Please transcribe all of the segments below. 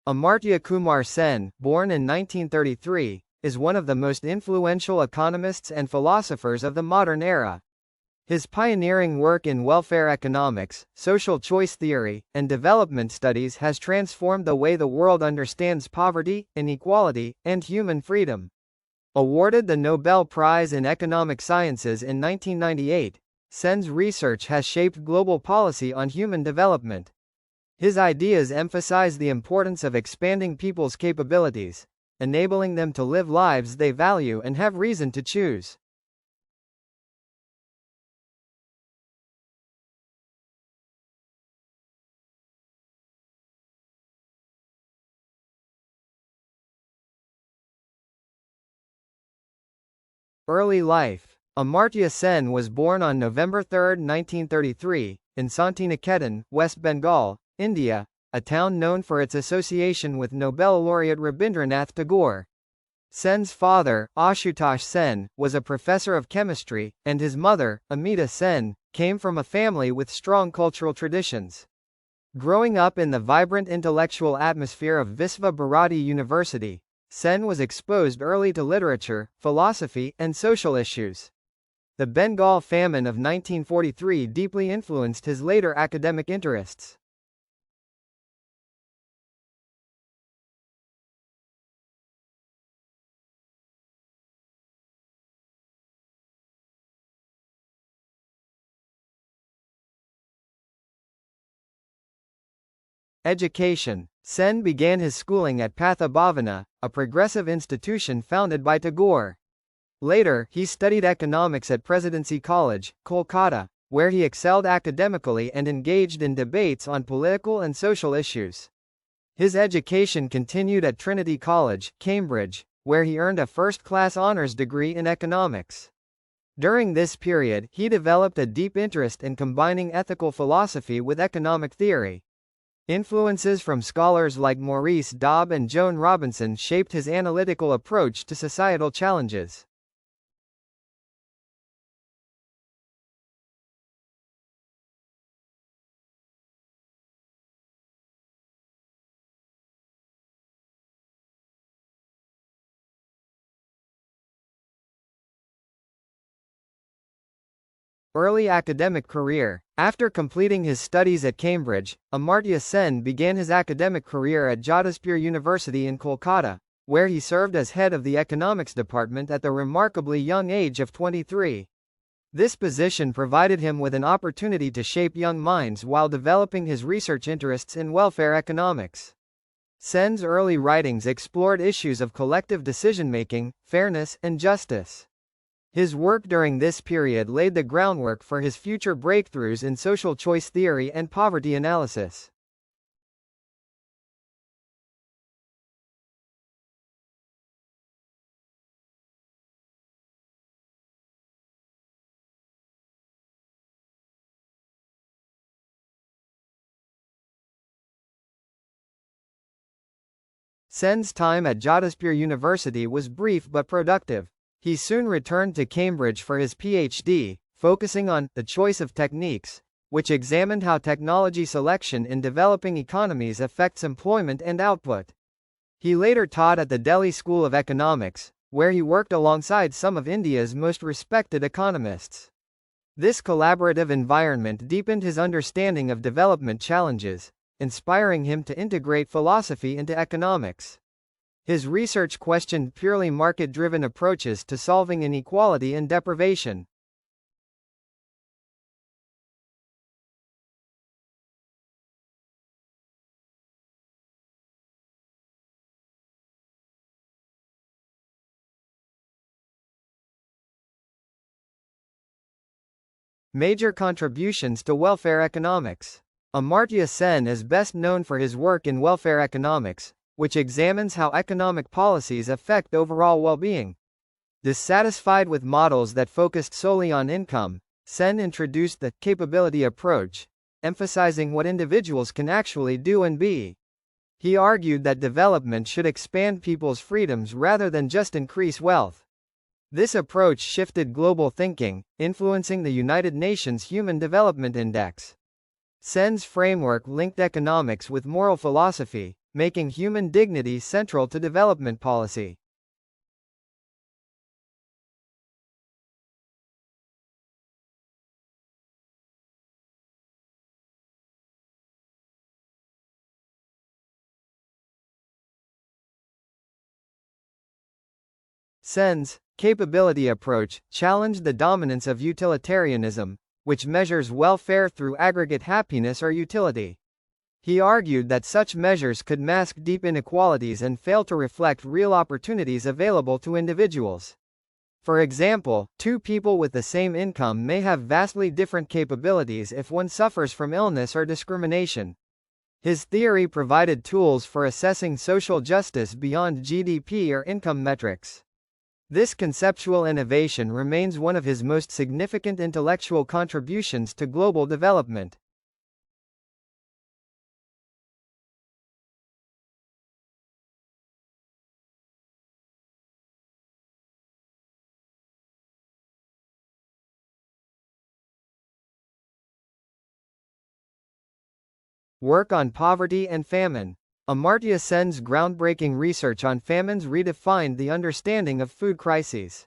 Amartya Sen, born in 1933, is one of the most influential economists and philosophers of the modern era. His pioneering work in welfare economics, social choice theory, and development studies has transformed the way the world understands poverty, inequality, and human freedom. Awarded the Nobel Prize in Economic Sciences in 1998, Sen's research has shaped global policy on human development. His ideas emphasize the importance of expanding people's capabilities, enabling them to live lives they value and have reason to choose. Early life. Amartya Sen was born on November 3, 1933, in Santiniketan, West Bengal, India, a town known for its association with Nobel laureate Rabindranath Tagore. Sen's father, Ashutosh Sen, was a professor of chemistry, and his mother, Amita Sen, came from a family with strong cultural traditions. Growing up in the vibrant intellectual atmosphere of Visva Bharati University, Sen was exposed early to literature, philosophy, and social issues. The Bengal famine of 1943 deeply influenced his later academic interests. Education. Sen began his schooling at Patha Bhavana, a progressive institution founded by Tagore. Later, he studied economics at Presidency College, Kolkata, where he excelled academically and engaged in debates on political and social issues. His education continued at Trinity College, Cambridge, where he earned a first-class honours degree in economics. During this period, he developed a deep interest in combining ethical philosophy with economic theory. Influences from scholars like Maurice Dobb and Joan Robinson shaped his analytical approach to societal challenges. Early academic career. After completing his studies at Cambridge, Amartya Sen began his academic career at Jadavpur University in Kolkata, where he served as head of the economics department at the remarkably young age of 23. This position provided him with an opportunity to shape young minds while developing his research interests in welfare economics. Sen's early writings explored issues of collective decision-making, fairness, and justice. His work during this period laid the groundwork for his future breakthroughs in social choice theory and poverty analysis. Sen's time at Jadavpur University was brief but productive. He soon returned to Cambridge for his PhD, focusing on the choice of techniques, which examined how technology selection in developing economies affects employment and output. He later taught at the Delhi School of Economics, where he worked alongside some of India's most respected economists. This collaborative environment deepened his understanding of development challenges, inspiring him to integrate philosophy into economics. His research questioned purely market-driven approaches to solving inequality and deprivation. Major contributions to welfare economics. Amartya Sen is best known for his work in welfare economics, which examines how economic policies affect overall well-being. Dissatisfied with models that focused solely on income, Sen introduced the capability approach, emphasizing what individuals can actually do and be. He argued that development should expand people's freedoms rather than just increase wealth. This approach shifted global thinking, influencing the United Nations Human Development Index. Sen's framework linked economics with moral philosophy, making human dignity central to development policy. Sen's capability approach challenged the dominance of utilitarianism, which measures welfare through aggregate happiness or utility. He argued that such measures could mask deep inequalities and fail to reflect real opportunities available to individuals. For example, two people with the same income may have vastly different capabilities if one suffers from illness or discrimination. His theory provided tools for assessing social justice beyond GDP or income metrics. This conceptual innovation remains one of his most significant intellectual contributions to global development. Work on poverty and famine. Amartya Sen's groundbreaking research on famines redefined the understanding of food crises.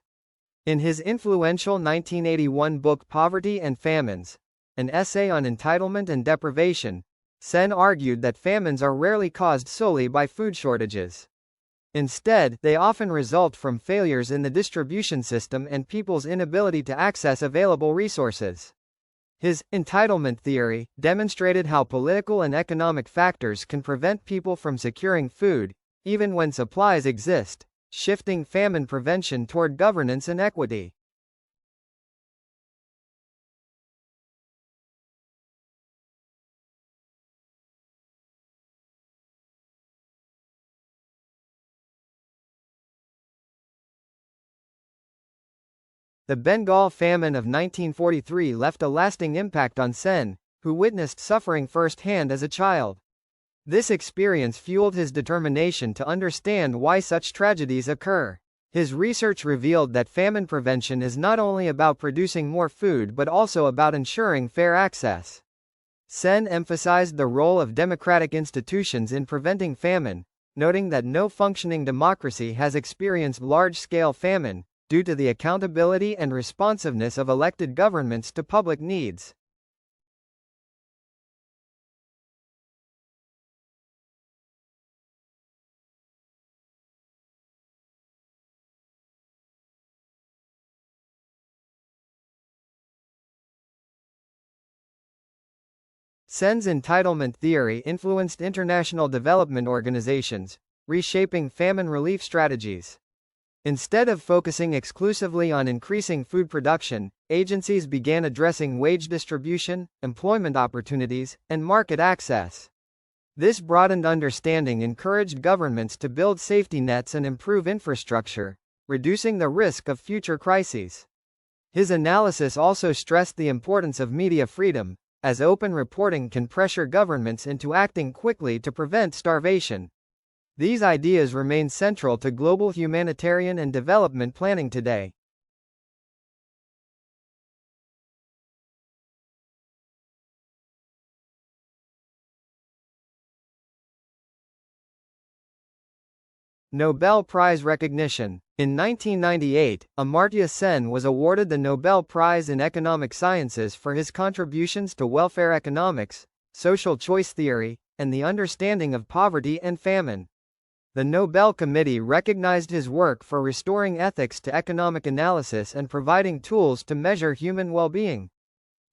In his influential 1981 book Poverty and Famines, an essay on entitlement and deprivation, Sen argued that famines are rarely caused solely by food shortages. Instead, they often result from failures in the distribution system and people's inability to access available resources. His entitlement theory demonstrated how political and economic factors can prevent people from securing food, even when supplies exist, shifting famine prevention toward governance and equity. The Bengal famine of 1943 left a lasting impact on Sen, who witnessed suffering firsthand as a child. This experience fueled his determination to understand why such tragedies occur. His research revealed that famine prevention is not only about producing more food but also about ensuring fair access. Sen emphasized the role of democratic institutions in preventing famine, noting that no functioning democracy has experienced large-scale famine, due to the accountability and responsiveness of elected governments to public needs. Sen's entitlement theory influenced international development organizations, reshaping famine relief strategies. Instead of focusing exclusively on increasing food production, agencies began addressing wage distribution, employment opportunities, and market access. This broadened understanding encouraged governments to build safety nets and improve infrastructure, reducing the risk of future crises. His analysis also stressed the importance of media freedom, as open reporting can pressure governments into acting quickly to prevent starvation. These ideas remain central to global humanitarian and development planning today. Nobel Prize recognition. In 1998, Amartya Sen was awarded the Nobel Prize in Economic Sciences for his contributions to welfare economics, social choice theory, and the understanding of poverty and famine. The Nobel Committee recognized his work for restoring ethics to economic analysis and providing tools to measure human well-being.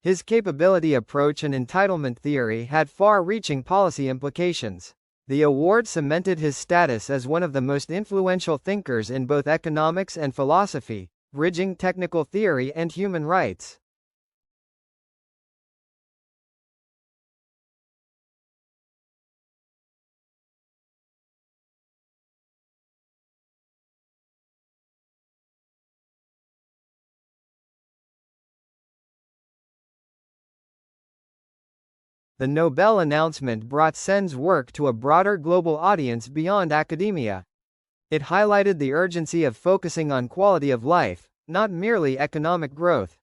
His capability approach and entitlement theory had far-reaching policy implications. The award cemented his status as one of the most influential thinkers in both economics and philosophy, bridging technical theory and human rights. The Nobel announcement brought Sen's work to a broader global audience beyond academia. It highlighted the urgency of focusing on quality of life, not merely economic growth.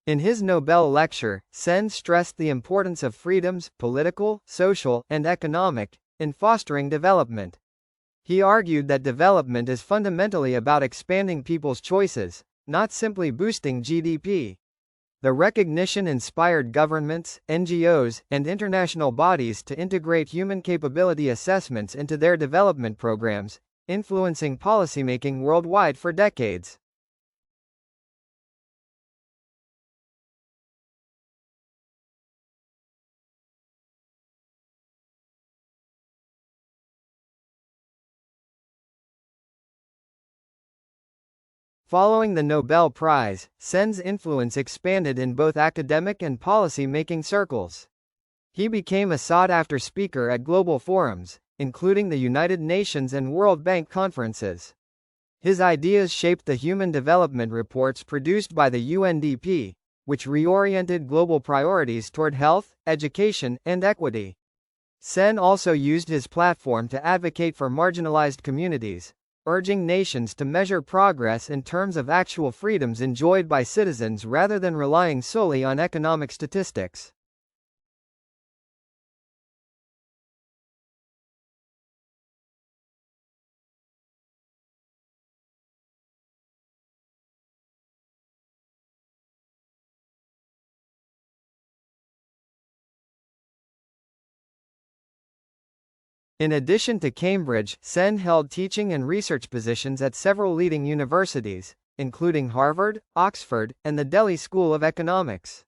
In his Nobel lecture, Sen stressed the importance of freedoms, political, social, and economic, in fostering development. He argued that development is fundamentally about expanding people's choices, not simply boosting GDP. The recognition inspired governments, NGOs, and international bodies to integrate human capability assessments into their development programs, influencing policymaking worldwide for decades. Following the Nobel Prize, Sen's influence expanded in both academic and policy-making circles. He became a sought-after speaker at global forums, including the United Nations and World Bank conferences. His ideas shaped the Human Development Reports produced by the UNDP, which reoriented global priorities toward health, education, and equity. Sen also used his platform to advocate for marginalized communities, urging nations to measure progress in terms of actual freedoms enjoyed by citizens rather than relying solely on economic statistics. In addition to Cambridge, Sen held teaching and research positions at several leading universities, including Harvard, Oxford, and the Delhi School of Economics.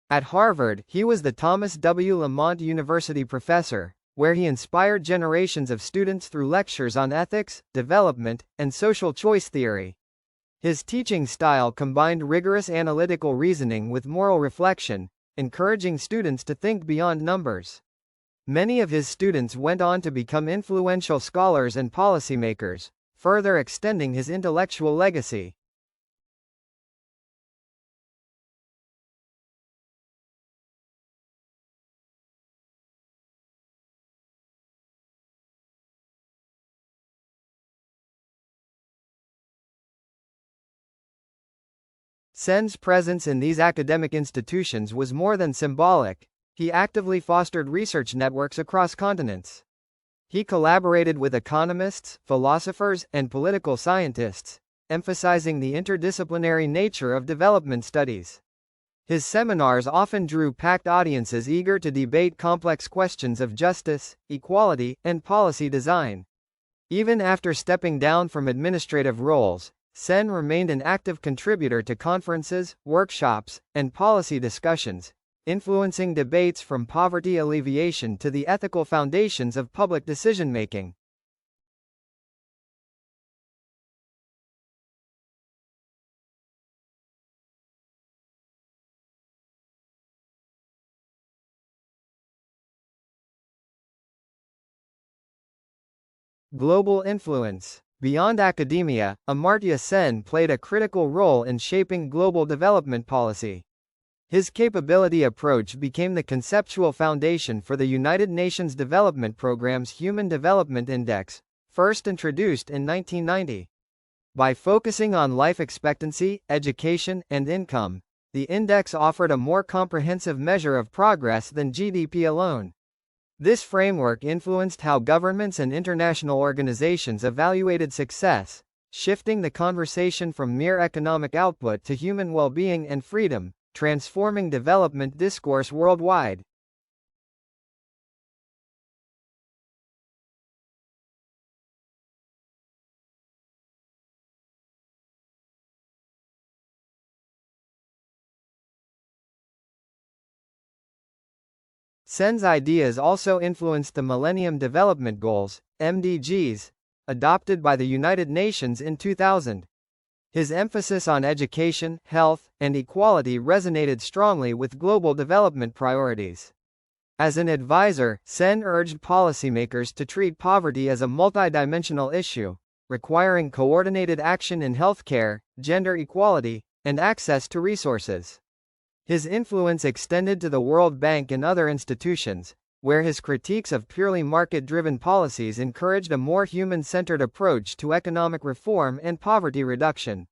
At Harvard, he was the Thomas W. Lamont University Professor, where he inspired generations of students through lectures on ethics, development, and social choice theory. His teaching style combined rigorous analytical reasoning with moral reflection, encouraging students to think beyond numbers. Many of his students went on to become influential scholars and policymakers, further extending his intellectual legacy. Sen's presence in these academic institutions was more than symbolic. He actively fostered research networks across continents. He collaborated with economists, philosophers, and political scientists, emphasizing the interdisciplinary nature of development studies. His seminars often drew packed audiences eager to debate complex questions of justice, equality, and policy design. Even after stepping down from administrative roles, Sen remained an active contributor to conferences, workshops, and policy discussions, influencing debates from poverty alleviation to the ethical foundations of public decision-making. Global influence. Beyond academia, Amartya Sen played a critical role in shaping global development policy. His capability approach became the conceptual foundation for the United Nations Development Programme's Human Development Index, first introduced in 1990. By focusing on life expectancy, education, and income, the index offered a more comprehensive measure of progress than GDP alone. This framework influenced how governments and international organizations evaluated success, shifting the conversation from mere economic output to human well-being and freedom, transforming development discourse worldwide. Sen's ideas also influenced the Millennium Development Goals, MDGs, adopted by the United Nations in 2000. His emphasis on education, health, and equality resonated strongly with global development priorities. As an advisor, Sen urged policymakers to treat poverty as a multidimensional issue, requiring coordinated action in healthcare, gender equality, and access to resources. His influence extended to the World Bank and other institutions, where his critiques of purely market-driven policies encouraged a more human-centered approach to economic reform and poverty reduction.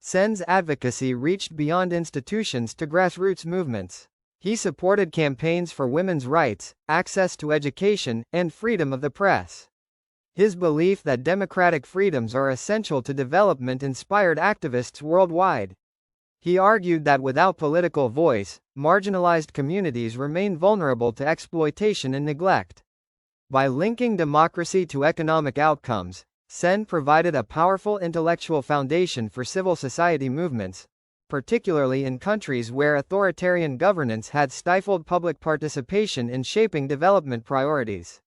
Sen's advocacy reached beyond institutions to grassroots movements. He supported campaigns for women's rights, access to education, and freedom of the press. His belief that democratic freedoms are essential to development inspired activists worldwide. He argued that without political voice, marginalized communities remain vulnerable to exploitation and neglect. By linking democracy to economic outcomes, Sen provided a powerful intellectual foundation for civil society movements, particularly in countries where authoritarian governance had stifled public participation in shaping development priorities.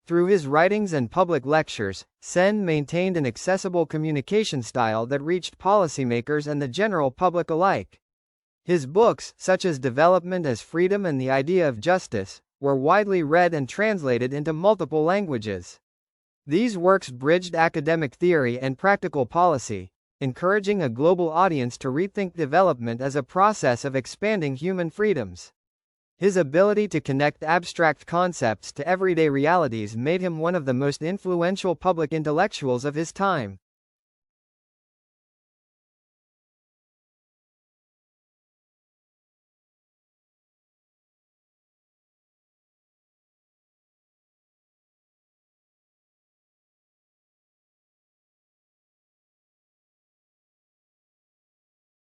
Through his writings and public lectures, Sen maintained an accessible communication style that reached policymakers and the general public alike. His books, such as Development as Freedom and the Idea of Justice, were widely read and translated into multiple languages. These works bridged academic theory and practical policy, encouraging a global audience to rethink development as a process of expanding human freedoms. His ability to connect abstract concepts to everyday realities made him one of the most influential public intellectuals of his time.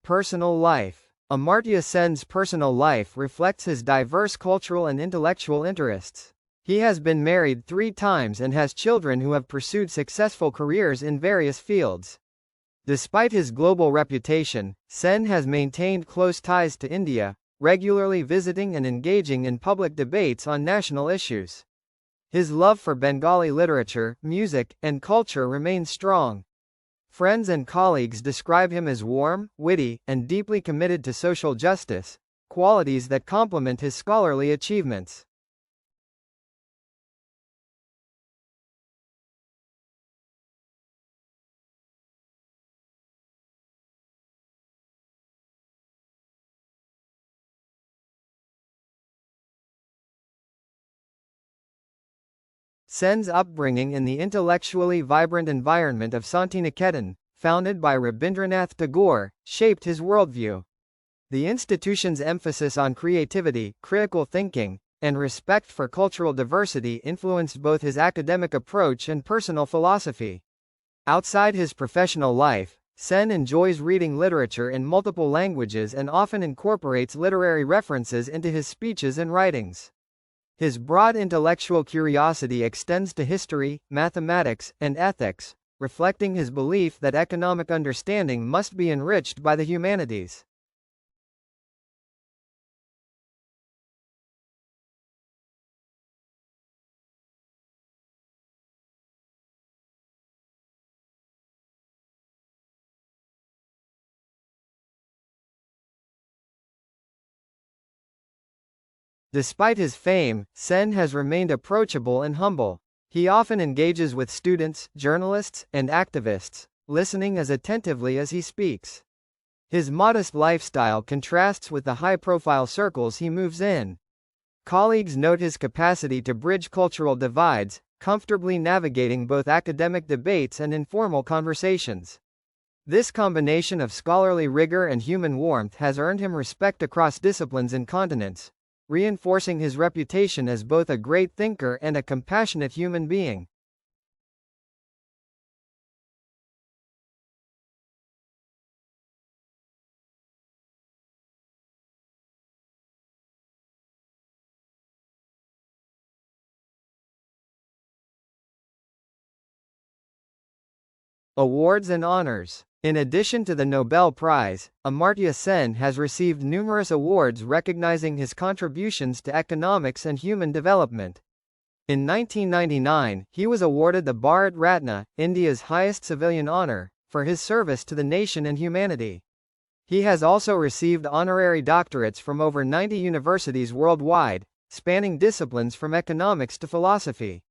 Personal life. Amartya Sen's personal life reflects his diverse cultural and intellectual interests. He has been married 3 times and has children who have pursued successful careers in various fields. Despite his global reputation, Sen has maintained close ties to India, regularly visiting and engaging in public debates on national issues. His love for Bengali literature, music, and culture remains strong. Friends and colleagues describe him as warm, witty, and deeply committed to social justice, qualities that complement his scholarly achievements. Sen's upbringing in the intellectually vibrant environment of Santiniketan, founded by Rabindranath Tagore, shaped his worldview. The institution's emphasis on creativity, critical thinking, and respect for cultural diversity influenced both his academic approach and personal philosophy. Outside his professional life, Sen enjoys reading literature in multiple languages and often incorporates literary references into his speeches and writings. His broad intellectual curiosity extends to history, mathematics, and ethics, reflecting his belief that economic understanding must be enriched by the humanities. Despite his fame, Sen has remained approachable and humble. He often engages with students, journalists, and activists, listening as attentively as he speaks. His modest lifestyle contrasts with the high-profile circles he moves in. Colleagues note his capacity to bridge cultural divides, comfortably navigating both academic debates and informal conversations. This combination of scholarly rigor and human warmth has earned him respect across disciplines and continents, reinforcing his reputation as both a great thinker and a compassionate human being. Awards and honors. In addition to the Nobel Prize, Amartya Sen has received numerous awards recognizing his contributions to economics and human development. In 1999, he was awarded the Bharat Ratna, India's highest civilian honor, for his service to the nation and humanity. He has also received honorary doctorates from over 90 universities worldwide, spanning disciplines from economics to philosophy.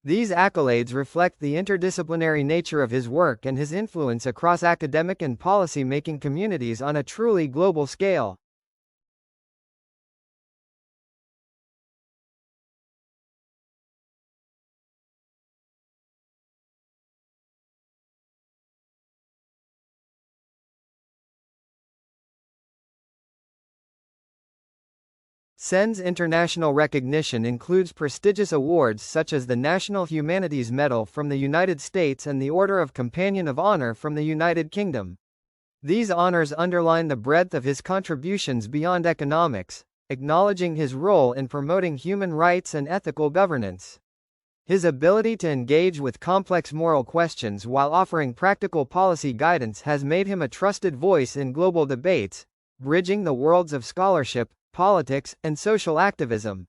These accolades reflect the interdisciplinary nature of his work and his influence across academic and policy-making communities on a truly global scale. Sen's international recognition includes prestigious awards such as the National Humanities Medal from the United States and the Order of Companion of Honor from the United Kingdom. These honors underline the breadth of his contributions beyond economics, acknowledging his role in promoting human rights and ethical governance. His ability to engage with complex moral questions while offering practical policy guidance has made him a trusted voice in global debates, bridging the worlds of scholarship, politics, and social activism.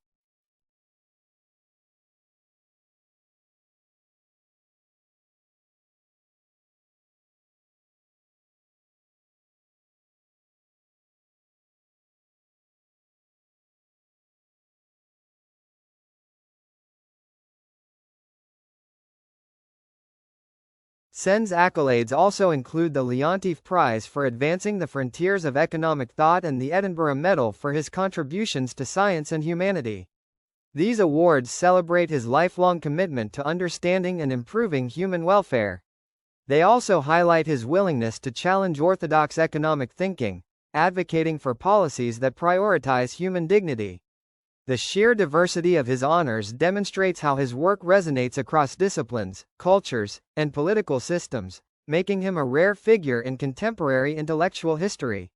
Sen's accolades also include the Leontief Prize for advancing the frontiers of economic thought and the Edinburgh Medal for his contributions to science and humanity. These awards celebrate his lifelong commitment to understanding and improving human welfare. They also highlight his willingness to challenge orthodox economic thinking, advocating for policies that prioritize human dignity. The sheer diversity of his honors demonstrates how his work resonates across disciplines, cultures, and political systems, making him a rare figure in contemporary intellectual history.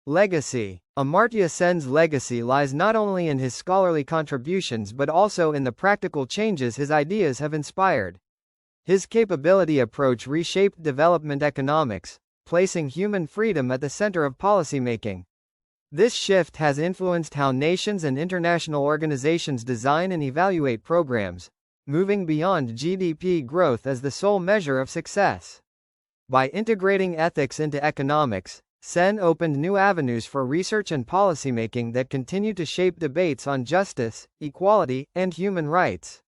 Legacy. Amartya Sen's legacy lies not only in his scholarly contributions but also in the practical changes his ideas have inspired. His capability approach reshaped development economics, placing human freedom at the center of policymaking. This shift has influenced how nations and international organizations design and evaluate programs, moving beyond GDP growth as the sole measure of success. By integrating ethics into economics, Sen opened new avenues for research and policymaking that continue to shape debates on justice, equality, and human rights.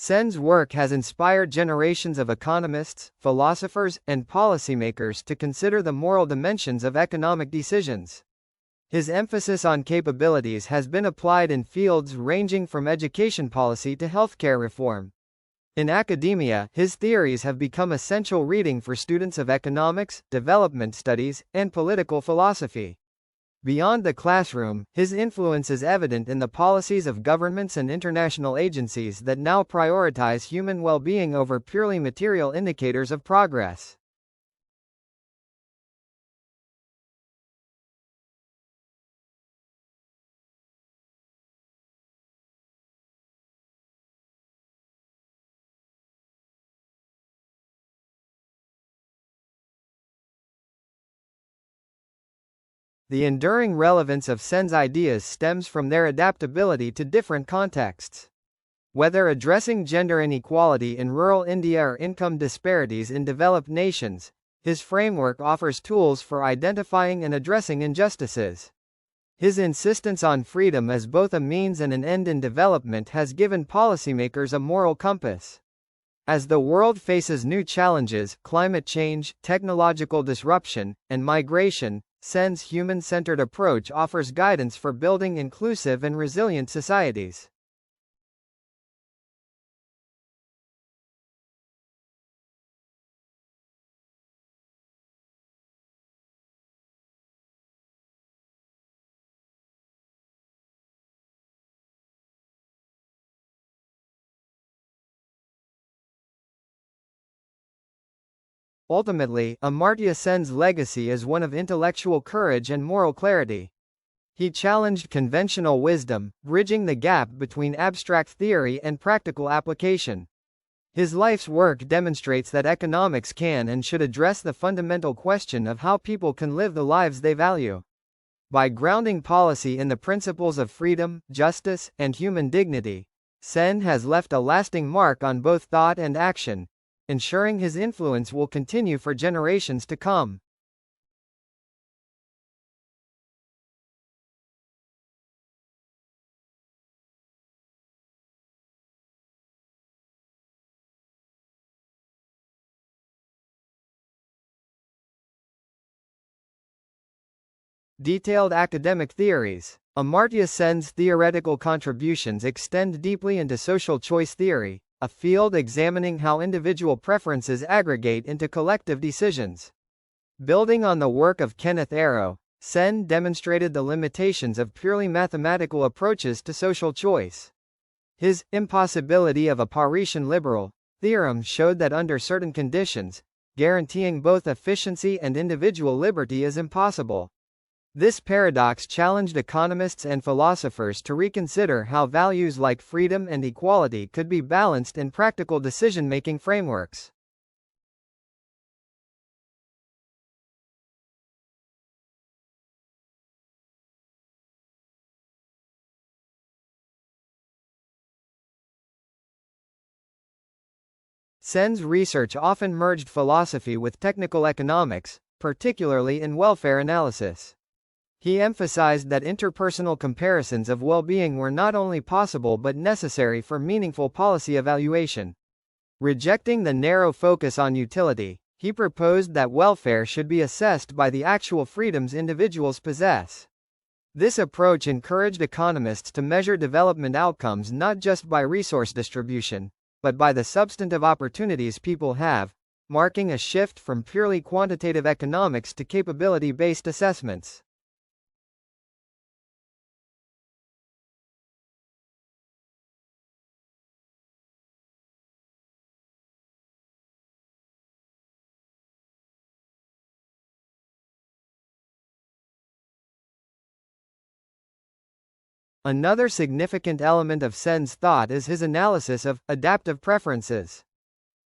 Sen's work has inspired generations of economists, philosophers, and policymakers to consider the moral dimensions of economic decisions. His emphasis on capabilities has been applied in fields ranging from education policy to healthcare reform. In academia, his theories have become essential reading for students of economics, development studies, and political philosophy. Beyond the classroom, his influence is evident in the policies of governments and international agencies that now prioritize human well-being over purely material indicators of progress. The enduring relevance of Sen's ideas stems from their adaptability to different contexts. Whether addressing gender inequality in rural India or income disparities in developed nations, his framework offers tools for identifying and addressing injustices. His insistence on freedom as both a means and an end in development has given policymakers a moral compass. As the world faces new challenges, climate change, technological disruption, and migration, Sen's human-centered approach offers guidance for building inclusive and resilient societies. Ultimately, Amartya Sen's legacy is one of intellectual courage and moral clarity. He challenged conventional wisdom, bridging the gap between abstract theory and practical application. His life's work demonstrates that economics can and should address the fundamental question of how people can live the lives they value. By grounding policy in the principles of freedom, justice, and human dignity, Sen has left a lasting mark on both thought and action, ensuring his influence will continue for generations to come. Detailed academic theories. Amartya Sen's theoretical contributions extend deeply into social choice theory, a field examining how individual preferences aggregate into collective decisions. Building on the work of Kenneth Arrow, Sen demonstrated the limitations of purely mathematical approaches to social choice. His impossibility of a Paretian liberal theorem showed that under certain conditions, guaranteeing both efficiency and individual liberty is impossible. This paradox challenged economists and philosophers to reconsider how values like freedom and equality could be balanced in practical decision-making frameworks. Sen's research often merged philosophy with technical economics, particularly in welfare analysis. He emphasized that interpersonal comparisons of well-being were not only possible but necessary for meaningful policy evaluation. Rejecting the narrow focus on utility, he proposed that welfare should be assessed by the actual freedoms individuals possess. This approach encouraged economists to measure development outcomes not just by resource distribution, but by the substantive opportunities people have, marking a shift from purely quantitative economics to capability-based assessments. Another significant element of Sen's thought is his analysis of adaptive preferences.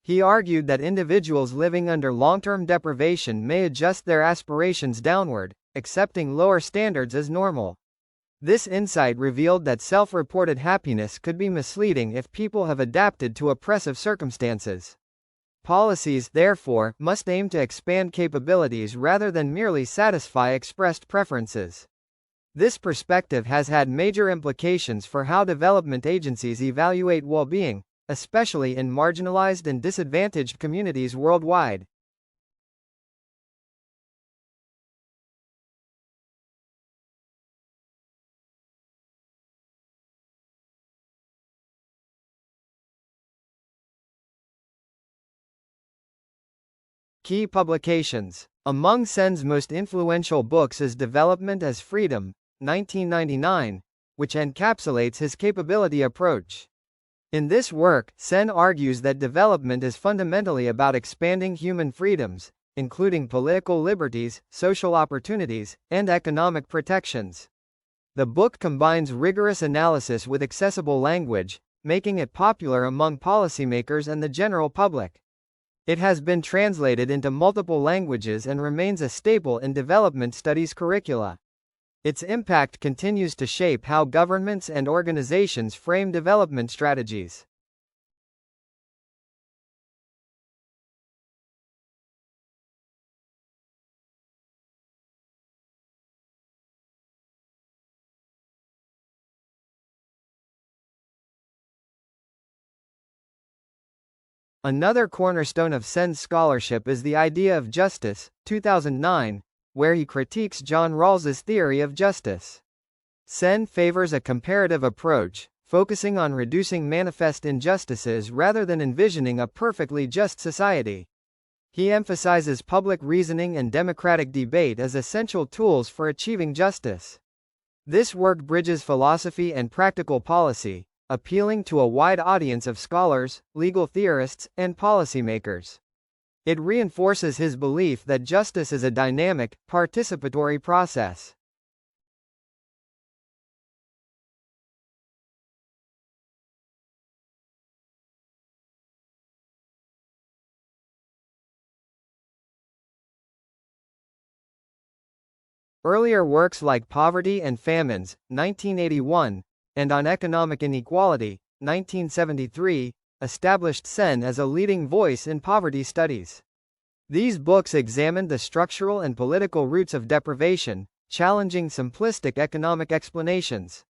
He argued that individuals living under long-term deprivation may adjust their aspirations downward, accepting lower standards as normal. This insight revealed that self-reported happiness could be misleading if people have adapted to oppressive circumstances. Policies, therefore, must aim to expand capabilities rather than merely satisfy expressed preferences. This perspective has had major implications for how development agencies evaluate well-being, especially in marginalized and disadvantaged communities worldwide. Key publications. Among Sen's most influential books is Development as Freedom, 1999, which encapsulates his capability approach. In this work, Sen argues that development is fundamentally about expanding human freedoms, including political liberties, social opportunities, and economic protections. The book combines rigorous analysis with accessible language, making it popular among policymakers and the general public. It has been translated into multiple languages and remains a staple in development studies curricula. Its impact continues to shape how governments and organizations frame development strategies. Another cornerstone of Sen's scholarship is The Idea of Justice, 2009, where he critiques John Rawls's theory of justice. Sen favors a comparative approach, focusing on reducing manifest injustices rather than envisioning a perfectly just society. He emphasizes public reasoning and democratic debate as essential tools for achieving justice. This work bridges philosophy and practical policy, appealing to a wide audience of scholars, legal theorists, and policymakers. It reinforces his belief that justice is a dynamic, participatory process. Earlier works like Poverty and Famines, 1981, and On Economic Inequality, 1973, established Sen as a leading voice in poverty studies. These books examined the structural and political roots of deprivation, challenging simplistic economic explanations.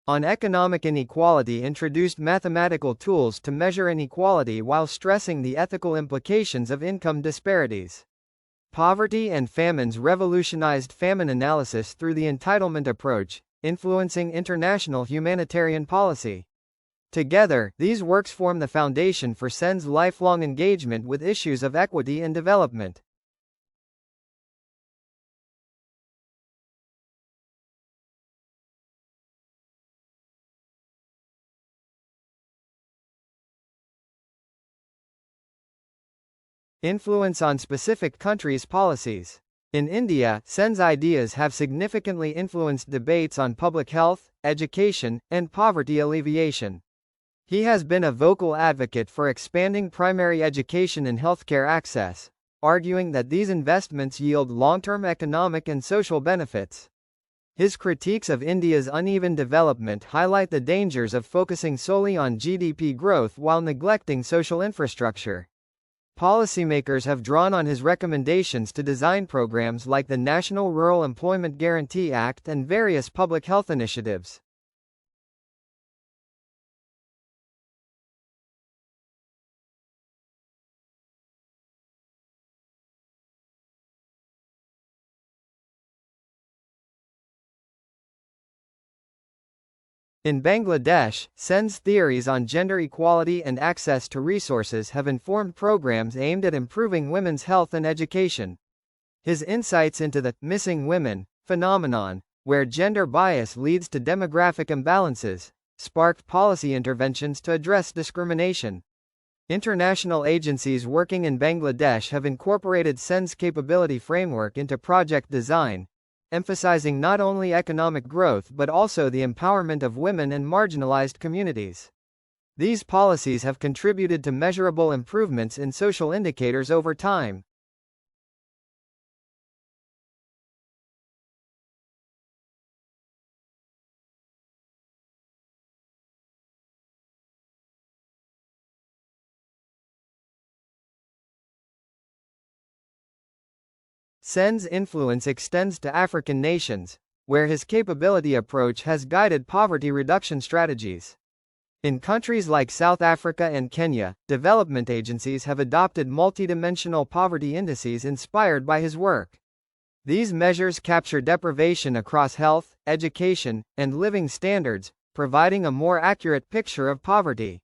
On Economic Inequality introduced mathematical tools to measure inequality while stressing the ethical implications of income disparities. Poverty and Famines revolutionized famine analysis through the entitlement approach, influencing international humanitarian policy. Together, these works form the foundation for Sen's lifelong engagement with issues of equity and development. Influence on specific countries' policies. In India, Sen's ideas have significantly influenced debates on public health, education, and poverty alleviation. He has been a vocal advocate for expanding primary education and healthcare access, arguing that these investments yield long-term economic and social benefits. His critiques of India's uneven development highlight the dangers of focusing solely on GDP growth while neglecting social infrastructure. Policymakers have drawn on his recommendations to design programs like the National Rural Employment Guarantee Act and various public health initiatives. In Bangladesh, Sen's theories on gender equality and access to resources have informed programs aimed at improving women's health and education. His insights into the missing women phenomenon, where gender bias leads to demographic imbalances, sparked policy interventions to address discrimination. International agencies working in Bangladesh have incorporated Sen's capability framework into project design, emphasizing not only economic growth but also the empowerment of women and marginalized communities. These policies have contributed to measurable improvements in social indicators over time. Sen's influence extends to African nations, where his capability approach has guided poverty reduction strategies. In countries like South Africa and Kenya, development agencies have adopted multidimensional poverty indices inspired by his work. These measures capture deprivation across health, education, and living standards, providing a more accurate picture of poverty.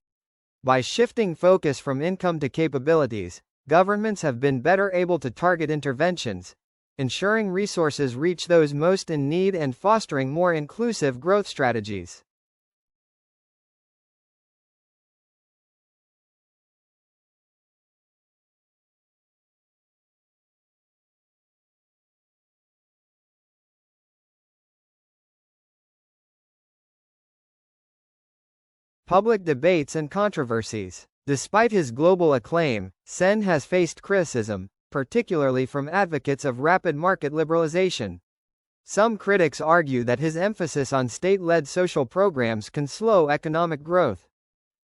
By shifting focus from income to capabilities, governments have been better able to target interventions, ensuring resources reach those most in need and fostering more inclusive growth strategies. Public debates and controversies. Despite his global acclaim, Sen has faced criticism, particularly from advocates of rapid market liberalization. Some critics argue that his emphasis on state-led social programs can slow economic growth.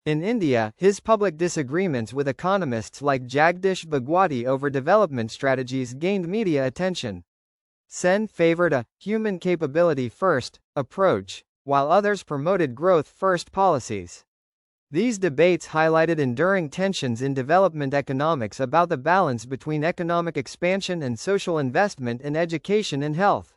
In India, his public disagreements with economists like Jagdish Bhagwati over development strategies gained media attention. Sen favored a human capability first approach, while others promoted growth first policies. These debates highlighted enduring tensions in development economics about the balance between economic expansion and social investment in education and health.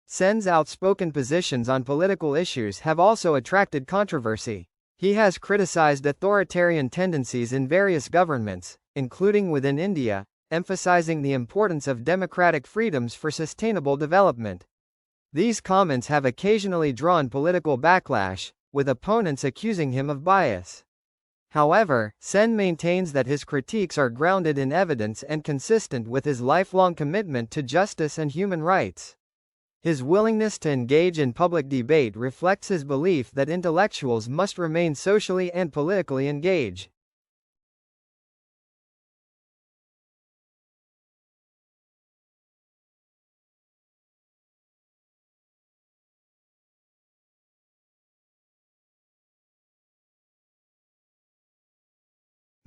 Sen's outspoken positions on political issues have also attracted controversy. He has criticized authoritarian tendencies in various governments, including within India, emphasizing the importance of democratic freedoms for sustainable development. These comments have occasionally drawn political backlash, with opponents accusing him of bias. However, Sen maintains that his critiques are grounded in evidence and consistent with his lifelong commitment to justice and human rights. His willingness to engage in public debate reflects his belief that intellectuals must remain socially and politically engaged.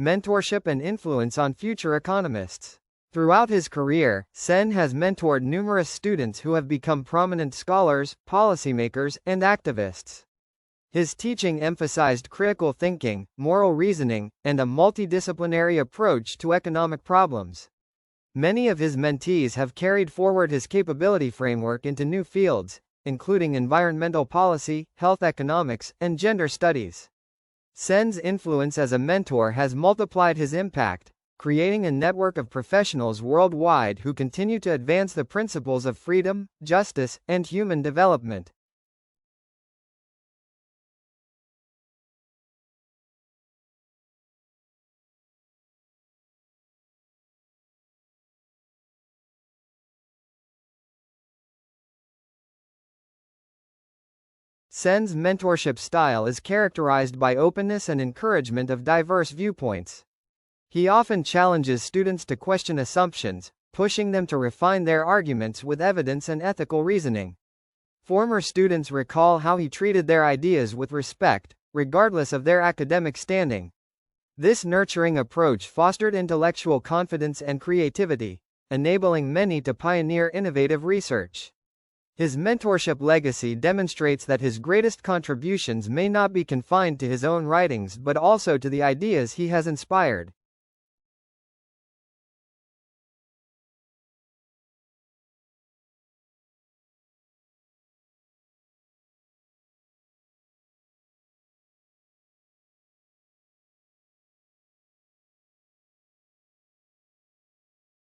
Mentorship and influence on future economists. Throughout his career, Sen has mentored numerous students who have become prominent scholars, policymakers, and activists. His teaching emphasized critical thinking, moral reasoning, and a multidisciplinary approach to economic problems. Many of his mentees have carried forward his capability framework into new fields, including environmental policy, health economics, and gender studies. Sen's influence as a mentor has multiplied his impact, creating a network of professionals worldwide who continue to advance the principles of freedom, justice, and human development. Sen's mentorship style is characterized by openness and encouragement of diverse viewpoints. He often challenges students to question assumptions, pushing them to refine their arguments with evidence and ethical reasoning. Former students recall how he treated their ideas with respect, regardless of their academic standing. This nurturing approach fostered intellectual confidence and creativity, enabling many to pioneer innovative research. His mentorship legacy demonstrates that his greatest contributions may not be confined to his own writings but also to the ideas he has inspired.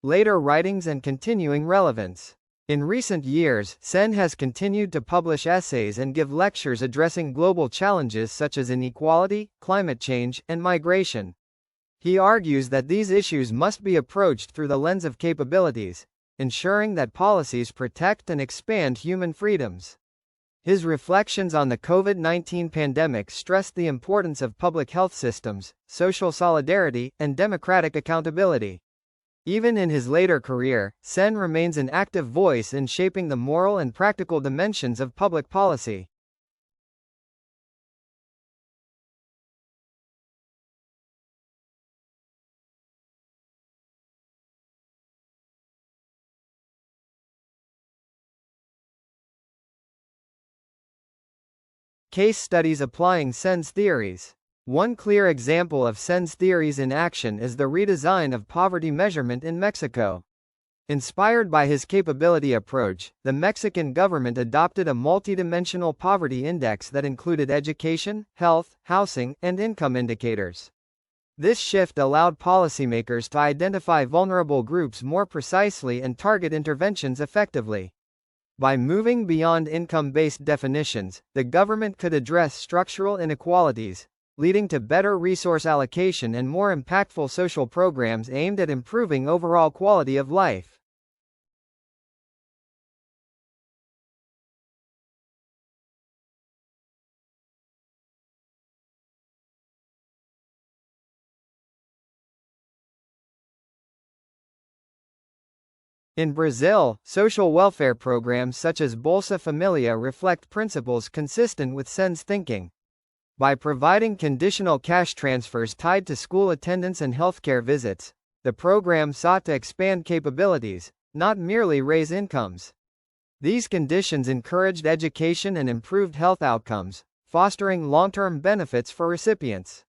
Later writings and continuing relevance. In recent years, Sen has continued to publish essays and give lectures addressing global challenges such as inequality, climate change, and migration. He argues that these issues must be approached through the lens of capabilities, ensuring that policies protect and expand human freedoms. His reflections on the COVID-19 pandemic stressed the importance of public health systems, social solidarity, and democratic accountability. Even in his later career, Sen remains an active voice in shaping the moral and practical dimensions of public policy. Case studies applying Sen's theories. One clear example of Sen's theories in action is the redesign of poverty measurement in Mexico. Inspired by his capability approach, the Mexican government adopted a multidimensional poverty index that included education, health, housing, and income indicators. This shift allowed policymakers to identify vulnerable groups more precisely and target interventions effectively. By moving beyond income-based definitions, the government could address structural inequalities, leading to better resource allocation and more impactful social programs aimed at improving overall quality of life. In Brazil, social welfare programs such as Bolsa Familia reflect principles consistent with Sen's thinking. By providing conditional cash transfers tied to school attendance and healthcare visits, the program sought to expand capabilities, not merely raise incomes. These conditions encouraged education and improved health outcomes, fostering long-term benefits for recipients.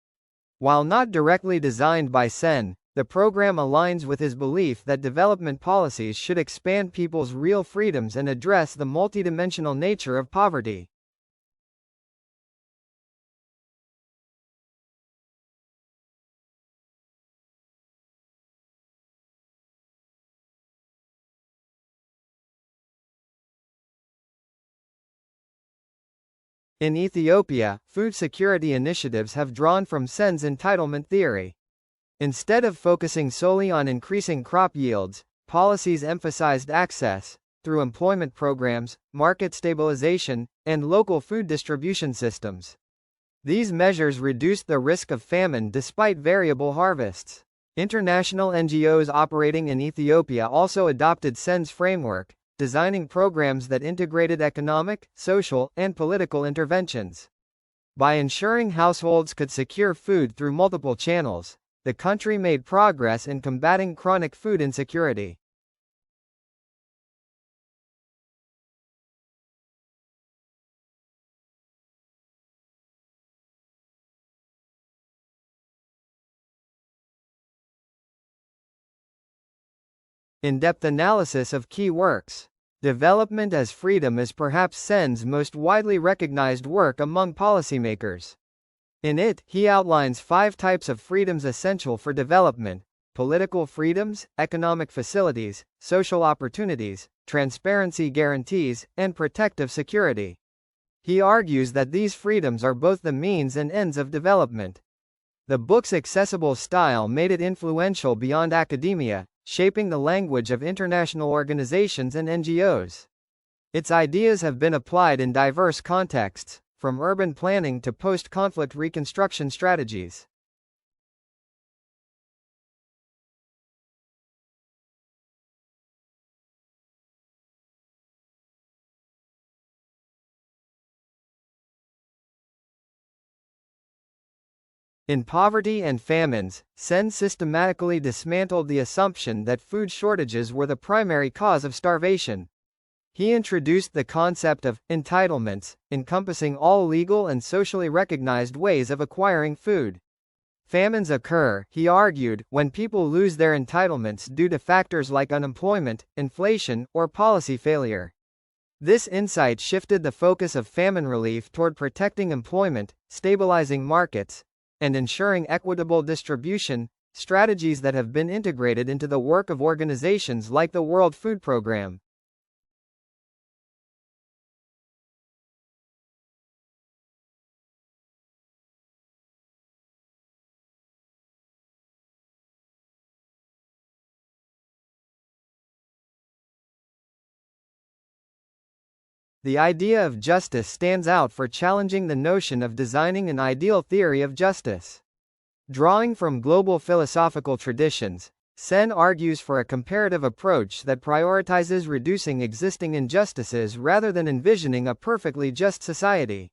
While not directly designed by Sen, the program aligns with his belief that development policies should expand people's real freedoms and address the multidimensional nature of poverty. In Ethiopia, food security initiatives have drawn from Sen's entitlement theory. Instead of focusing solely on increasing crop yields, policies emphasized access, through employment programs, market stabilization, and local food distribution systems. These measures reduced the risk of famine despite variable harvests. International NGOs operating in Ethiopia also adopted Sen's framework, designing programs that integrated economic, social, and political interventions. By ensuring households could secure food through multiple channels, the country made progress in combating chronic food insecurity. In-depth analysis of key works. Development as Freedom is perhaps Sen's most widely recognized work among policymakers. In it, he outlines 5 types of freedoms essential for development: political freedoms, economic facilities, social opportunities, transparency guarantees, and protective security. He argues that these freedoms are both the means and ends of development. The book's accessible style made it influential beyond academia, shaping the language of international organizations and NGOs. Its ideas have been applied in diverse contexts, from urban planning to post-conflict reconstruction strategies. In Poverty and Famines, Sen systematically dismantled the assumption that food shortages were the primary cause of starvation. He introduced the concept of entitlements, encompassing all legal and socially recognized ways of acquiring food. Famines occur, he argued, when people lose their entitlements due to factors like unemployment, inflation, or policy failure. This insight shifted the focus of famine relief toward protecting employment, stabilizing markets, and ensuring equitable distribution, strategies that have been integrated into the work of organizations like the World Food Programme. The idea of justice stands out for challenging the notion of designing an ideal theory of justice. Drawing from global philosophical traditions, Sen argues for a comparative approach that prioritizes reducing existing injustices rather than envisioning a perfectly just society.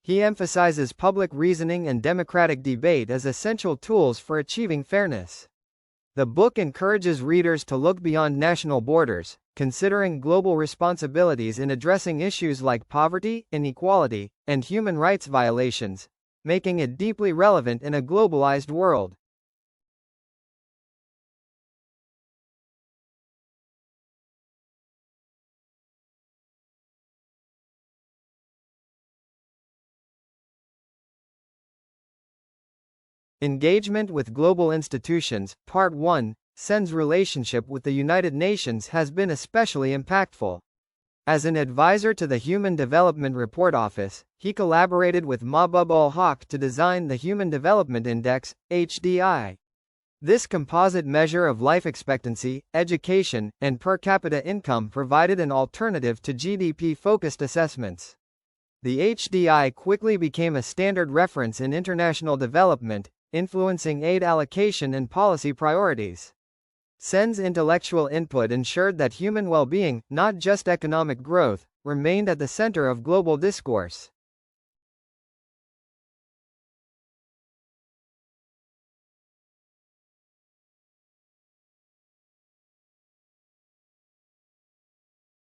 He emphasizes public reasoning and democratic debate as essential tools for achieving fairness. The book encourages readers to look beyond national borders, considering global responsibilities in addressing issues like poverty, inequality, and human rights violations, making it deeply relevant in a globalized world. Engagement with global institutions. Part 1. Sen's relationship with the United Nations has been especially impactful. As an advisor to the Human Development Report Office, he collaborated with Mahbub-ul-Haq to design the Human Development Index, HDI. This composite measure of life expectancy, education, and per capita income provided an alternative to GDP-focused assessments. The HDI quickly became a standard reference in international development, influencing aid allocation and policy priorities. Sen's intellectual input ensured that human well-being, not just economic growth, remained at the center of global discourse.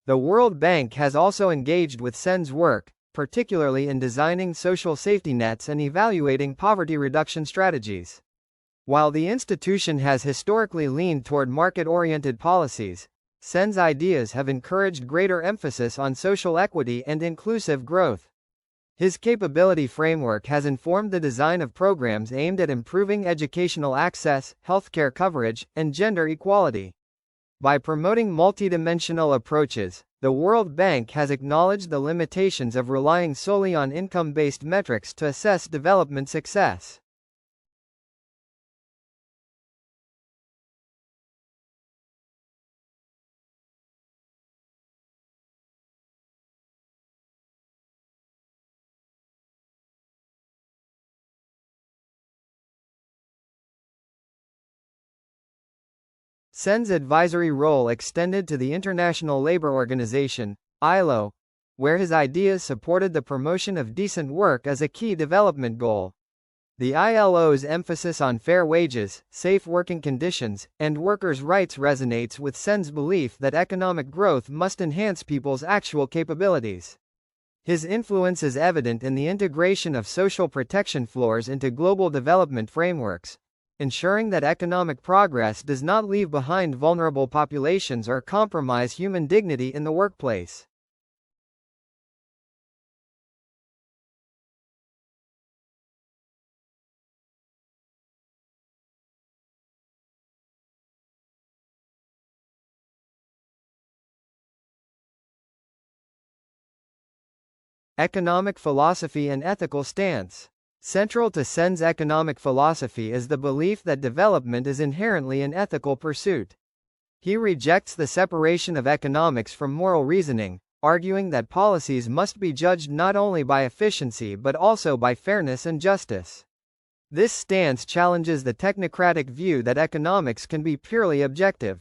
The World Bank has also engaged with Sen's work, particularly in designing social safety nets and evaluating poverty reduction strategies. While the institution has historically leaned toward market-oriented policies, Sen's ideas have encouraged greater emphasis on social equity and inclusive growth. His capability framework has informed the design of programs aimed at improving educational access, healthcare coverage, and gender equality. By promoting multidimensional approaches, the World Bank has acknowledged the limitations of relying solely on income-based metrics to assess development success. Sen's advisory role extended to the International Labour Organization, ILO, where his ideas supported the promotion of decent work as a key development goal. The ILO's emphasis on fair wages, safe working conditions, and workers' rights resonates with Sen's belief that economic growth must enhance people's actual capabilities. His influence is evident in the integration of social protection floors into global development frameworks, ensuring that economic progress does not leave behind vulnerable populations or compromise human dignity in the workplace. Economic philosophy and ethical stance. Central to Sen's economic philosophy is the belief that development is inherently an ethical pursuit. He rejects the separation of economics from moral reasoning, arguing that policies must be judged not only by efficiency but also by fairness and justice. This stance challenges the technocratic view that economics can be purely objective.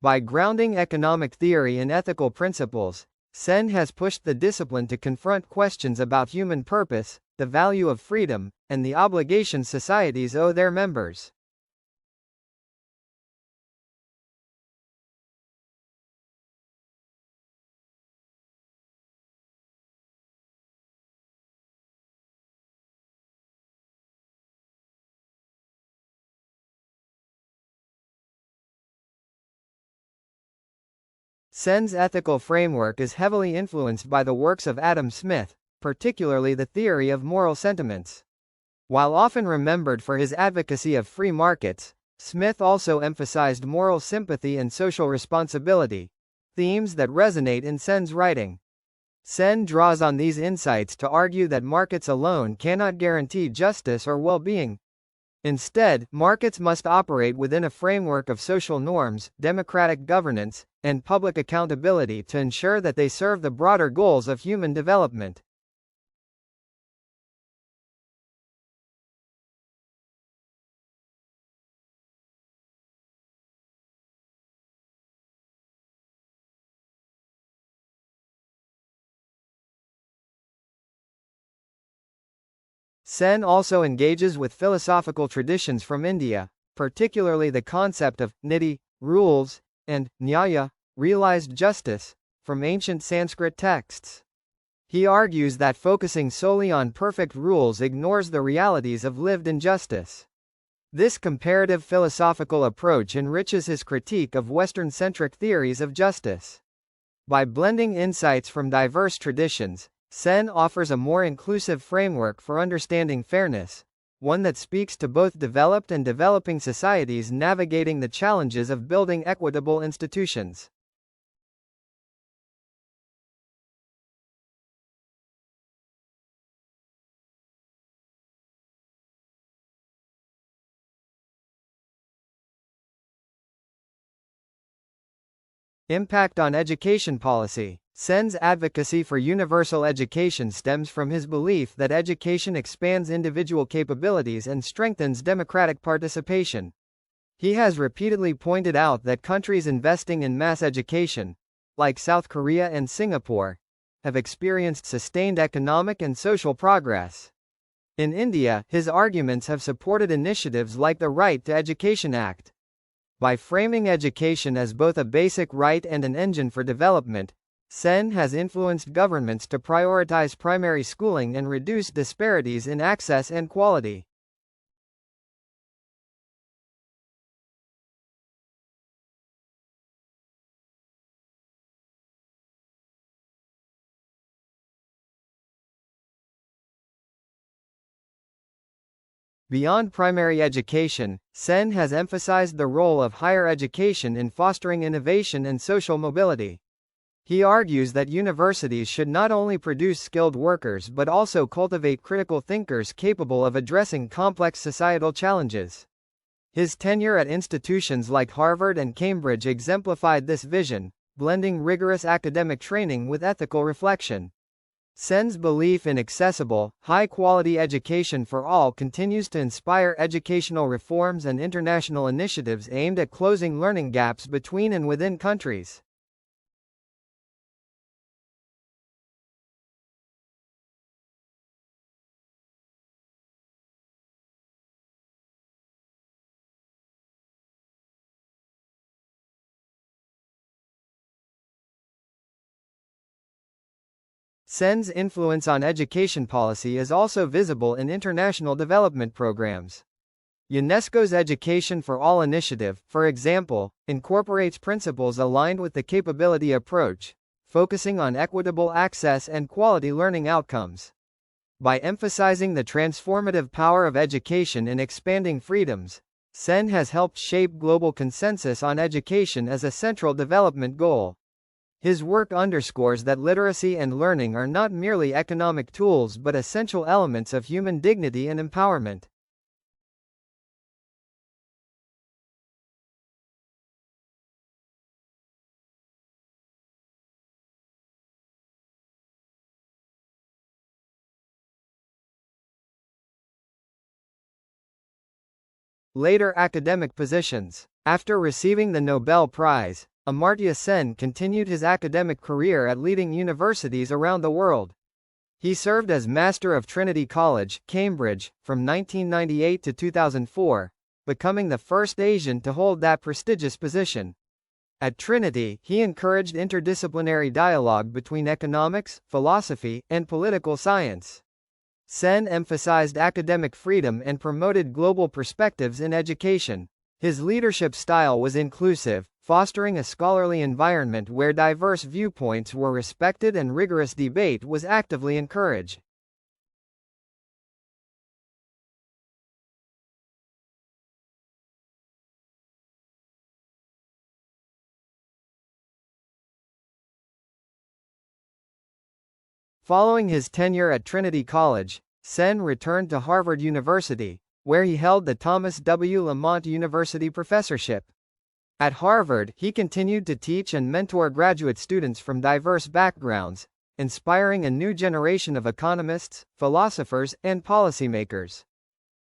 By grounding economic theory in ethical principles, Sen has pushed the discipline to confront questions about human purpose, the value of freedom, and the obligations societies owe their members. Sen's ethical framework is heavily influenced by the works of Adam Smith, particularly the theory of moral sentiments. While often remembered for his advocacy of free markets, Smith also emphasized moral sympathy and social responsibility, themes that resonate in Sen's writing. Sen draws on these insights to argue that markets alone cannot guarantee justice or well-being. Instead, markets must operate within a framework of social norms, democratic governance, and public accountability to ensure that they serve the broader goals of human development. Sen also engages with philosophical traditions from India, particularly the concept of niti, rules, and nyaya, realized justice, from ancient Sanskrit texts. He argues that focusing solely on perfect rules ignores the realities of lived injustice. This comparative philosophical approach enriches his critique of Western-centric theories of justice. By blending insights from diverse traditions, Sen offers a more inclusive framework for understanding fairness, one that speaks to both developed and developing societies navigating the challenges of building equitable institutions. Impact on education policy. Sen's advocacy for universal education stems from his belief that education expands individual capabilities and strengthens democratic participation. He has repeatedly pointed out that countries investing in mass education, like South Korea and Singapore, have experienced sustained economic and social progress. In India, his arguments have supported initiatives like the Right to Education Act. By framing education as both a basic right and an engine for development, Sen has influenced governments to prioritize primary schooling and reduce disparities in access and quality. Beyond primary education, Sen has emphasized the role of higher education in fostering innovation and social mobility. He argues that universities should not only produce skilled workers but also cultivate critical thinkers capable of addressing complex societal challenges. His tenure at institutions like Harvard and Cambridge exemplified this vision, blending rigorous academic training with ethical reflection. Sen's belief in accessible, high-quality education for all continues to inspire educational reforms and international initiatives aimed at closing learning gaps between and within countries. Sen's influence on education policy is also visible in international development programs. UNESCO's Education for All initiative, for example, incorporates principles aligned with the capability approach, focusing on equitable access and quality learning outcomes. By emphasizing the transformative power of education in expanding freedoms, Sen has helped shape global consensus on education as a central development goal. His work underscores that literacy and learning are not merely economic tools but essential elements of human dignity and empowerment. Later academic positions. After receiving the Nobel Prize, Amartya Sen continued his academic career at leading universities around the world. He served as Master of Trinity College, Cambridge, from 1998 to 2004, becoming the first Asian to hold that prestigious position. At Trinity, he encouraged interdisciplinary dialogue between economics, philosophy, and political science. Sen emphasized academic freedom and promoted global perspectives in education. His leadership style was inclusive, fostering a scholarly environment where diverse viewpoints were respected and rigorous debate was actively encouraged. Following his tenure at Trinity College, Sen returned to Harvard University, where he held the Thomas W. Lamont University Professorship. At Harvard, he continued to teach and mentor graduate students from diverse backgrounds, inspiring a new generation of economists, philosophers, and policymakers.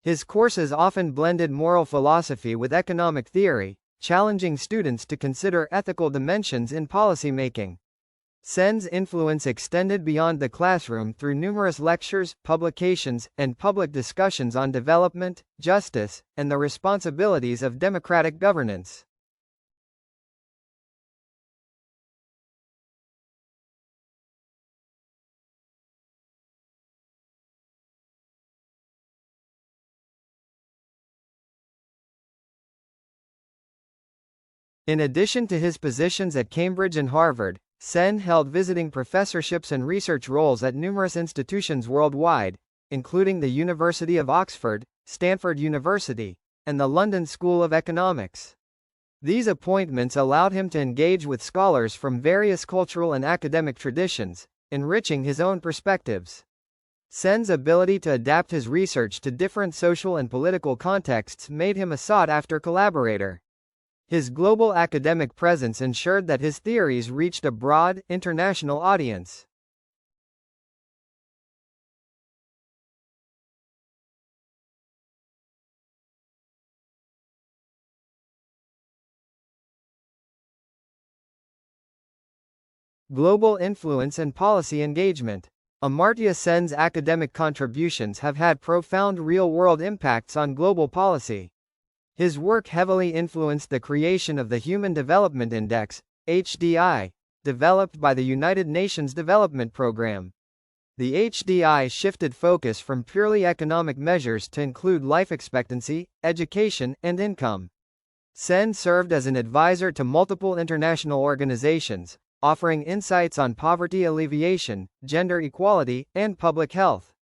His courses often blended moral philosophy with economic theory, challenging students to consider ethical dimensions in policymaking. Sen's influence extended beyond the classroom through numerous lectures, publications, and public discussions on development, justice, and the responsibilities of democratic governance. In addition to his positions at Cambridge and Harvard, Sen held visiting professorships and research roles at numerous institutions worldwide, including the University of Oxford, Stanford University, and the London School of Economics. These appointments allowed him to engage with scholars from various cultural and academic traditions, enriching his own perspectives. Sen's ability to adapt his research to different social and political contexts made him a sought-after collaborator. His global academic presence ensured that his theories reached a broad, international audience. Global influence and policy engagement. Amartya Sen's academic contributions have had profound real-world impacts on global policy. His work heavily influenced the creation of the Human Development Index, HDI, developed by the United Nations Development Programme. The HDI shifted focus from purely economic measures to include life expectancy, education, and income. Sen served as an advisor to multiple international organizations, offering insights on poverty alleviation, gender equality, and public health.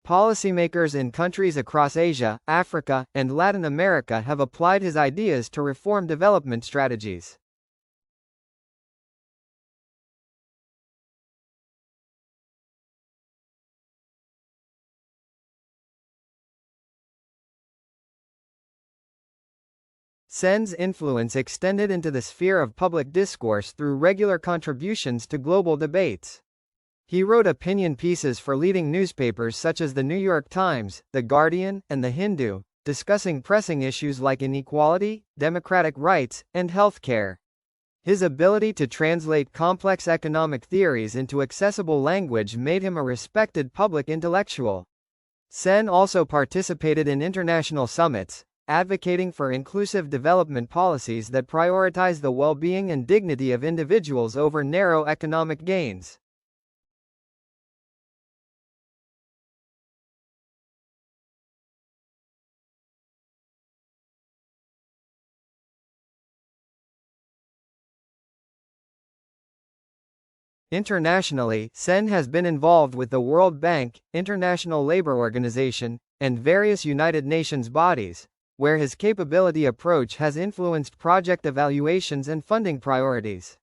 Policymakers in countries across Asia, Africa, and Latin America have applied his ideas to reform development strategies. Sen's influence extended into the sphere of public discourse through regular contributions to global debates. He wrote opinion pieces for leading newspapers such as the New York Times, The Guardian, and The Hindu, discussing pressing issues like inequality, democratic rights, and healthcare. His ability to translate complex economic theories into accessible language made him a respected public intellectual. Sen also participated in international summits, advocating for inclusive development policies that prioritize the well-being and dignity of individuals over narrow economic gains. Internationally, Sen has been involved with the World Bank, International Labour Organization, and various United Nations bodies, where his capability approach has influenced project evaluations and funding priorities.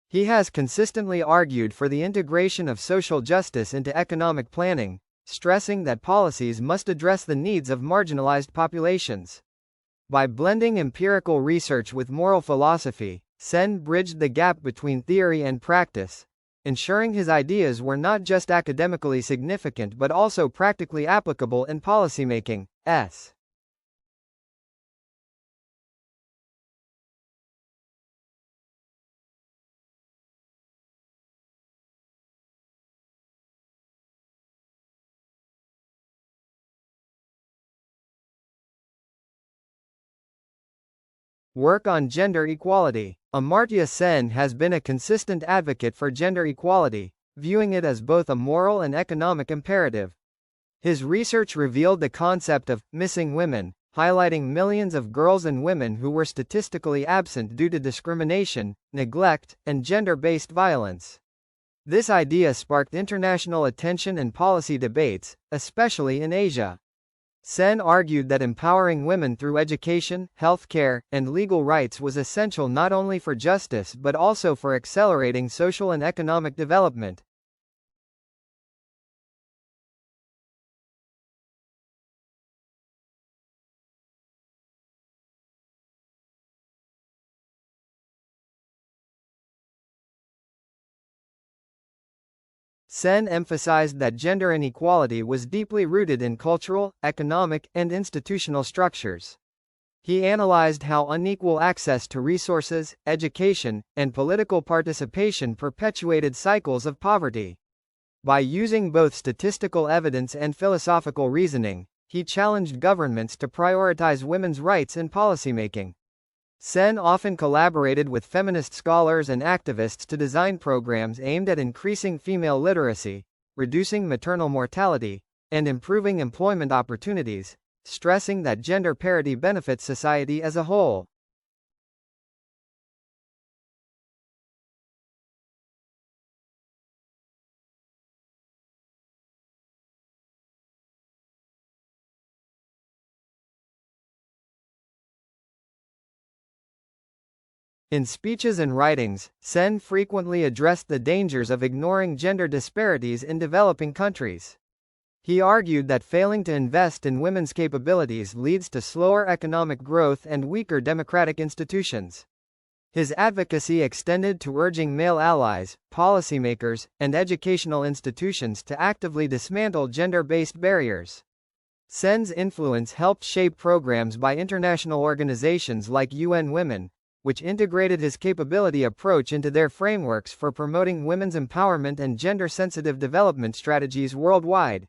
He has consistently argued for the integration of social justice into economic planning, stressing that policies must address the needs of marginalized populations. By blending empirical research with moral philosophy, Sen bridged the gap between theory and practice, ensuring his ideas were not just academically significant but also practically applicable in policymaking. Work on gender equality. Amartya Sen has been a consistent advocate for gender equality, viewing it as both a moral and economic imperative. His research revealed the concept of missing women, highlighting millions of girls and women who were statistically absent due to discrimination, neglect, and gender-based violence. This idea sparked international attention and policy debates, especially in Asia. Sen argued that empowering women through education, healthcare, and legal rights was essential not only for justice but also for accelerating social and economic development. Sen emphasized that gender inequality was deeply rooted in cultural, economic, and institutional structures. He analyzed how unequal access to resources, education, and political participation perpetuated cycles of poverty. By using both statistical evidence and philosophical reasoning, he challenged governments to prioritize women's rights in policymaking. Sen often collaborated with feminist scholars and activists to design programs aimed at increasing female literacy, reducing maternal mortality, and improving employment opportunities, stressing that gender parity benefits society as a whole. In speeches and writings, Sen frequently addressed the dangers of ignoring gender disparities in developing countries. He argued that failing to invest in women's capabilities leads to slower economic growth and weaker democratic institutions. His advocacy extended to urging male allies, policymakers, and educational institutions to actively dismantle gender-based barriers. Sen's influence helped shape programs by international organizations like UN Women, which integrated his capability approach into their frameworks for promoting women's empowerment and gender-sensitive development strategies worldwide.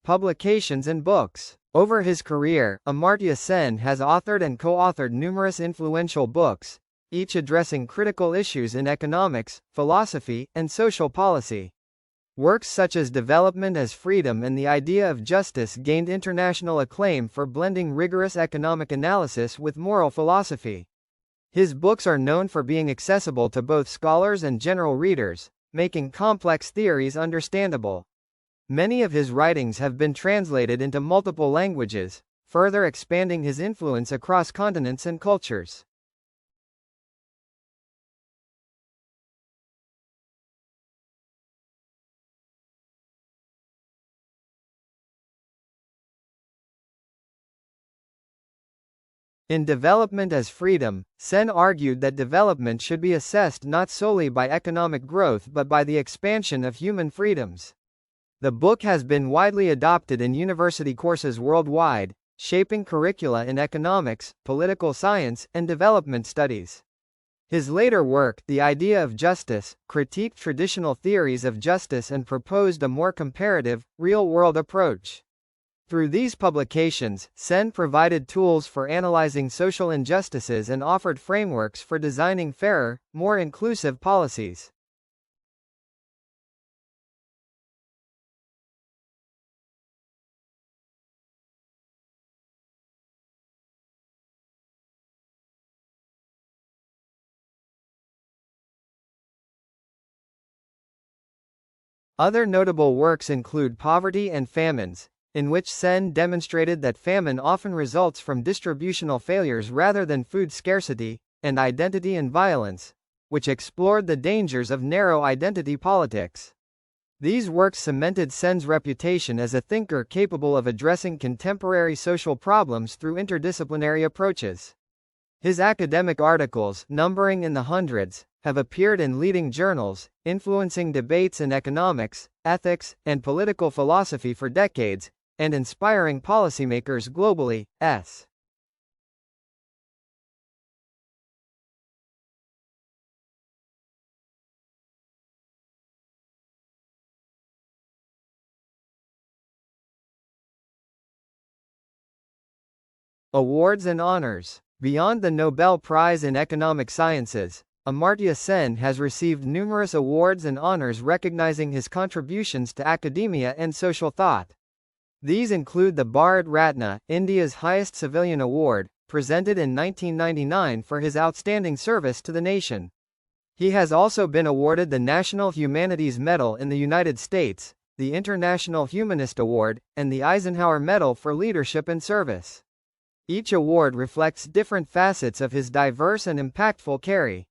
Publications and books. Over his career, Amartya Sen has authored and co-authored numerous influential books, each addressing critical issues in economics, philosophy, and social policy. Works such as Development as Freedom and The Idea of Justice gained international acclaim for blending rigorous economic analysis with moral philosophy. His books are known for being accessible to both scholars and general readers, making complex theories understandable. Many of his writings have been translated into multiple languages, further expanding his influence across continents and cultures. In Development as Freedom, Sen argued that development should be assessed not solely by economic growth but by the expansion of human freedoms. The book has been widely adopted in university courses worldwide, shaping curricula in economics, political science, and development studies. His later work, The Idea of Justice, critiqued traditional theories of justice and proposed a more comparative, real-world approach. Through these publications, Sen provided tools for analyzing social injustices and offered frameworks for designing fairer, more inclusive policies. Other notable works include Poverty and Famines, in which Sen demonstrated that famine often results from distributional failures rather than food scarcity, and Identity and Violence, which explored the dangers of narrow identity politics. These works cemented Sen's reputation as a thinker capable of addressing contemporary social problems through interdisciplinary approaches. His academic articles, numbering in the hundreds, have appeared in leading journals, influencing debates in economics, ethics, and political philosophy for decades, and inspiring policymakers globally. Awards and honors. Beyond the Nobel Prize in Economic Sciences, Amartya Sen has received numerous awards and honors recognizing his contributions to academia and social thought. These include the Bharat Ratna, India's highest civilian award, presented in 1999 for his outstanding service to the nation. He has also been awarded the National Humanities Medal in the United States, the International Humanist Award, and the Eisenhower Medal for Leadership and Service. Each award reflects different facets of his diverse and impactful career.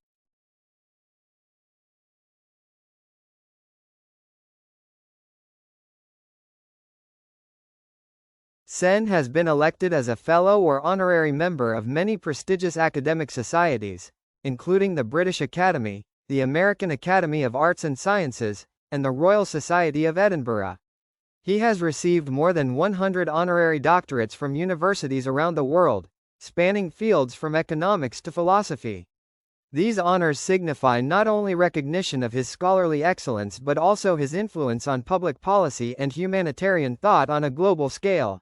Sen has been elected as a fellow or honorary member of many prestigious academic societies, including the British Academy, the American Academy of Arts and Sciences, and the Royal Society of Edinburgh. He has received more than 100 honorary doctorates from universities around the world, spanning fields from economics to philosophy. These honors signify not only recognition of his scholarly excellence but also his influence on public policy and humanitarian thought on a global scale.